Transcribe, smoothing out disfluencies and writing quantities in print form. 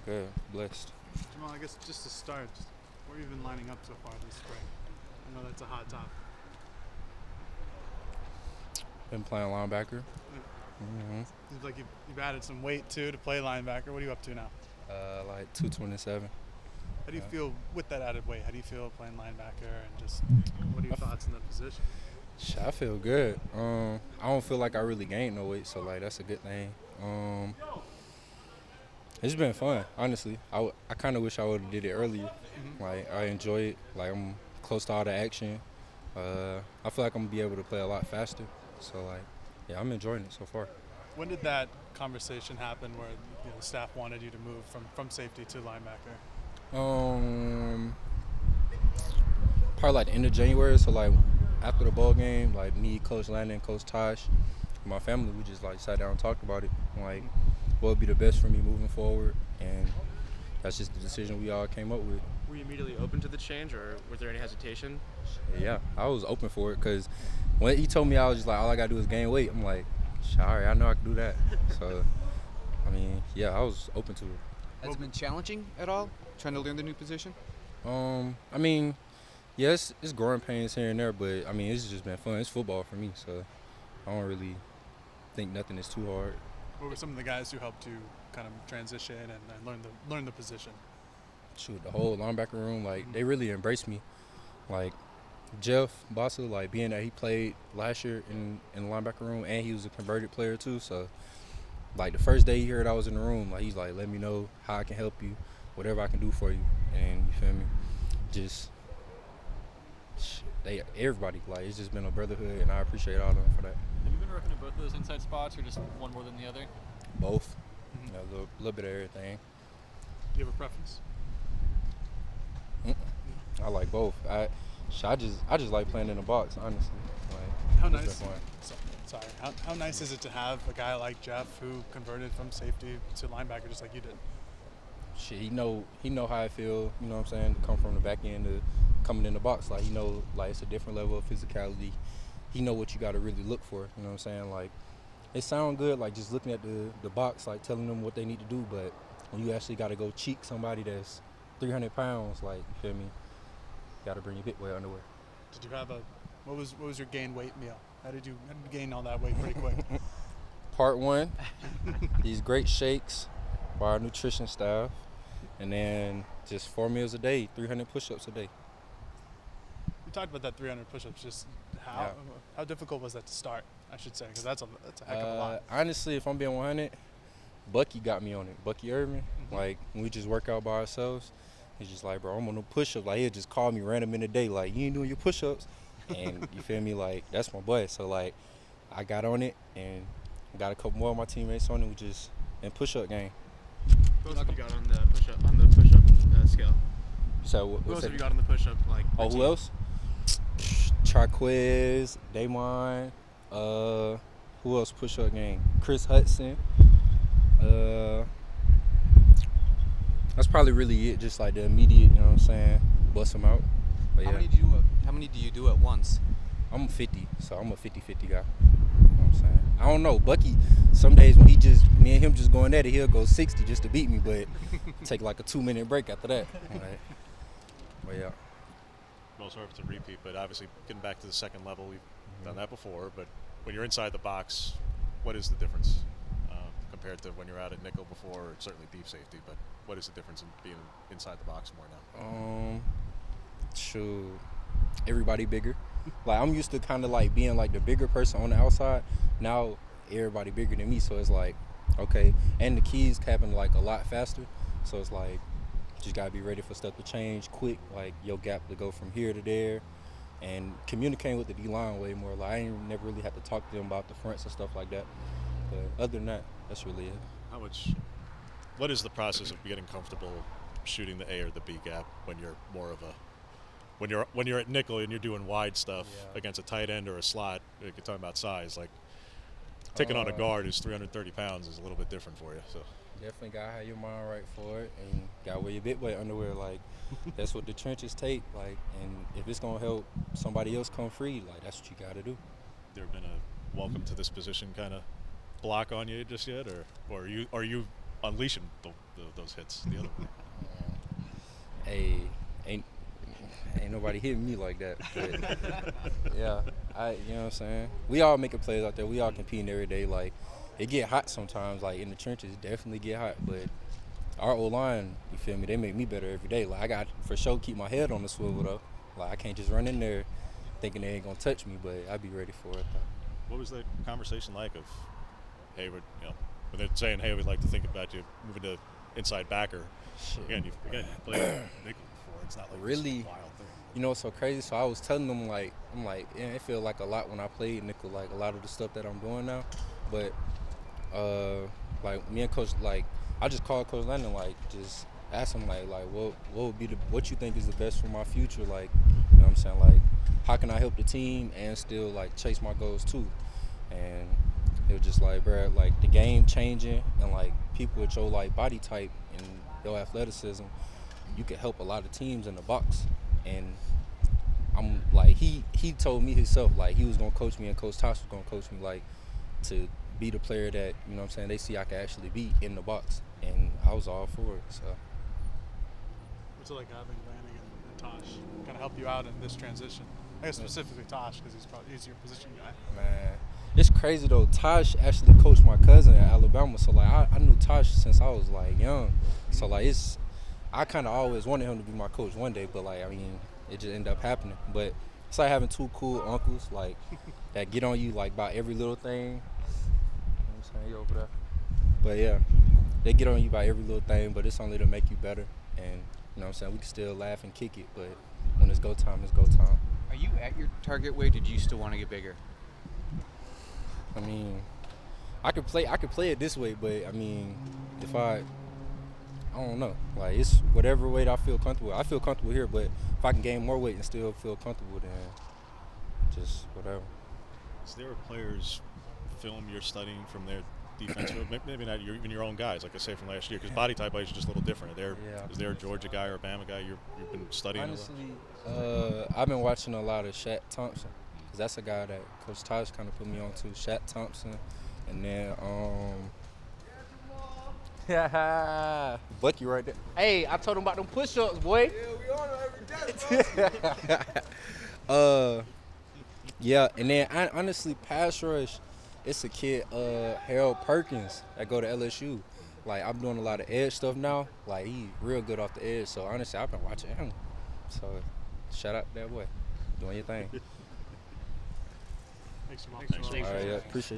Good, blessed. Jamal, I guess just to start, where have you been lining up so far this spring? I know that's a hot topic. Been playing linebacker. Yeah. hmm Seems like you've added some weight too to play linebacker. What are you up to now? like 227. How do you Yeah. feel with that added weight? How do you feel playing linebacker and just what are I, your f- thoughts on the position? I feel good. I don't feel like I really gained no weight, so like that's a good thing. Um, it's been fun, honestly. I kind of wish I would have did it earlier. Hmm. Like I enjoy it. Like I'm close to all the action. I feel like I'm gonna be able to play a lot faster. So like, yeah, I'm enjoying it so far. When did that conversation happen where the staff wanted you to move from safety to linebacker? Um, Probably like the end of January. So like after the ball game, like me, Coach Landon, Coach Tosh, my family, we just like sat down and talked about it. Like Hmm. what would be the best for me moving forward, and that's just the decision we all came up with. Were you immediately open to the change, or was there any hesitation? Yeah, I was open for it because when he told me, I was just like, all I gotta do is gain weight. I'm like, sorry, I know I can do that. So I mean, yeah, I was open to it. Has it been challenging at all, trying to learn the new position? I mean, yes, it's growing pains here and there, but I mean, it's just been fun. It's football for me, so I don't really think nothing is too hard. What were some of the guys who helped you kind of transition and learn the position? Shoot, the whole linebacker room, like Hmm. they really embraced me. Like Jeff Bossa, like being that he played last year in the linebacker room, and he was a converted player too. So like the first day he heard I was in the room, like he's like, let me know how I can help you, whatever I can do for you, and you feel me? Just they everybody like it's just been a brotherhood, and I appreciate all of them for that. Have you been working at both of those inside spots, or just one more than the other? Both, Hmm. a little bit of everything. Do you have a preference? Mm, I like both. I just like playing in the box, honestly. Like How it's nice. been fun. so- Sorry. How nice is it to have a guy like Jeff who converted from safety to linebacker just like you did? Shit, he know how I feel. You know what I'm saying? To come from the back end to coming in the box, like he know like it's a different level of physicality. He know what you got to really look for. You know what I'm saying? Like it sound good, like just looking at the box, like telling them what they need to do. But when you actually got to go cheek somebody that's 300 pounds, like you feel me? Got to bring your bit weight underwear. Did you have a what was your gain weight meal? How did you gain all that weight pretty quick? Part one, these great shakes by our nutrition staff, and then just 4 meals a day, 300 push-ups a day. You talked about that 300 push-ups. Just how Yeah. how difficult was that to start? I should say because that's a heck of a lot. Honestly, if I'm being 100, Bucky got me on it. Bucky Irvin, Mhm. like when we just work out by ourselves, he's just like, bro, I'm on no push-ups. Like he'll just call me random in the day, like you ain't doing your push-ups, and you feel me? Like that's my boy. So like, I got on it and got a couple more of my teammates on it. We just in push-up game. Who else have you got on the push-up scale? So Who what's else have you that? got on the push-up Oh, who routine? else? Charquez, Damon, who else push-up game? Chris Hudson. Uh, that's probably really it. Just like the immediate, you know what I'm saying? Bust them out. But How yeah, many do you do at once? I'm 50, so I'm a 50-50 guy. You know what I'm saying? I don't know. Bucky, some days when me and him just going at it, he'll go 60 just to beat me, but take like a 2-minute break after that. Like, but yeah. Most sorry if it's a repeat, but obviously getting back to the second level, we've Mm-hmm. done that before. But when you're inside the box, what is the difference compared to when you're out at nickel before, or certainly deep safety? But what is the difference in being inside the box more now? Shoot, everybody bigger. Like I'm used to kind of like being like the bigger person on the outside. Now everybody bigger than me, so it's like, okay. And the keys happen like a lot faster, so it's like just gotta be ready for stuff to change quick. Like your gap to go from here to there, and communicating with the D line way more. Like I ain't never really had to talk to them about the fronts and stuff like that. But other than that, that's really it. How much? What is the process of getting comfortable shooting the A or the B gap when you're more of a when you're at nickel and you're doing wide stuff Yeah. against a tight end or a slot? You're talking about size, like taking on a guard who's 330 pounds is a little bit different for you. So Definitely gotta have your mind right for it, and gotta wear your bit weight underwear. Like that's what the trenches take. Like, and if it's gonna help somebody else come free, like that's what you gotta do. there been a welcome to this position kind of block on you just yet, or are you unleashing those hits the other way. Hey, ain't nobody hitting me like that. But yeah, you know what I'm saying? We all making plays out there. We all competing every day. Like, it get hot sometimes. Like, in the trenches, it definitely get hot. But our O-line, you feel me, they make me better every day. Like, I got for sure keep my head on the swivel, though. Like, I can't just run in there thinking they ain't going to touch me, but I be ready for it, though. What was that conversation like of, hey, when they're saying, hey, we'd like to think about you moving to inside backer? Shit. Again, you played nickel before. It's not like Really? this wild thing. You know what's so crazy? So I was telling them, like, I'm like, yeah, it feel like a lot when I played nickel, like a lot of the stuff that I'm doing now. But like me and Coach, like, I just called Coach Lennon, like, just ask him, like what would be what you think is the best for my future, like, you know what I'm saying, like, how can I help the team and still like chase my goals too? And it was just like, bruh, like the game changing and like people with your like body type and your athleticism, you can help a lot of teams in the box. And I'm like, he told me himself, like, he was gonna coach me and Coach Tosh was gonna coach me, like, to be the player that, you know what I'm saying, they see I can actually be in the box. And I was all for it, so. What's it like having Lanning and Tosh kind of help you out in this transition? I guess specifically Tosh, because he's your position guy. Man, it's crazy though. Tosh actually coached my cousin at Alabama, so like I knew Tosh since I was like young. So like I kind of always wanted him to be my coach one day, but like I mean, it just ended up happening. But it's like having two cool uncles like that get on you like about every little thing. You know what I'm saying? You over there. But yeah, they get on you about every little thing, but it's only to make you better. And you know what I'm saying? We can still laugh and kick it, but when it's go time, it's go time. Are you at your target weight, or do you still want to get bigger? I mean, I could play it this way, but I mean, if I don't know. Like, it's whatever weight I feel comfortable. I feel comfortable here, but if I can gain more weight and still feel comfortable, then just whatever. Is there players film you're studying from their defense? Maybe not even your own guys, like I say from last year, because body type is just a little different. Is there a Georgia guy or a Bama guy you've been studying? Honestly, I've been watching a lot of Shaq Thompson, because that's a guy that Coach Tosh kind of put me on to. Shaq Thompson, and then Bucky right there. Hey, I told him about them push-ups, boy. Yeah, we on it every day. Yeah, and then honestly, pass rush, it's a kid, Harold Perkins, that go to LSU. Like, I'm doing a lot of edge stuff now. Like, he real good off the edge. So honestly, I've been watching him. So shout out to that boy, doing your thing. Thanks, Jamal. Thanks, Jamal. All right, yeah, appreciate it.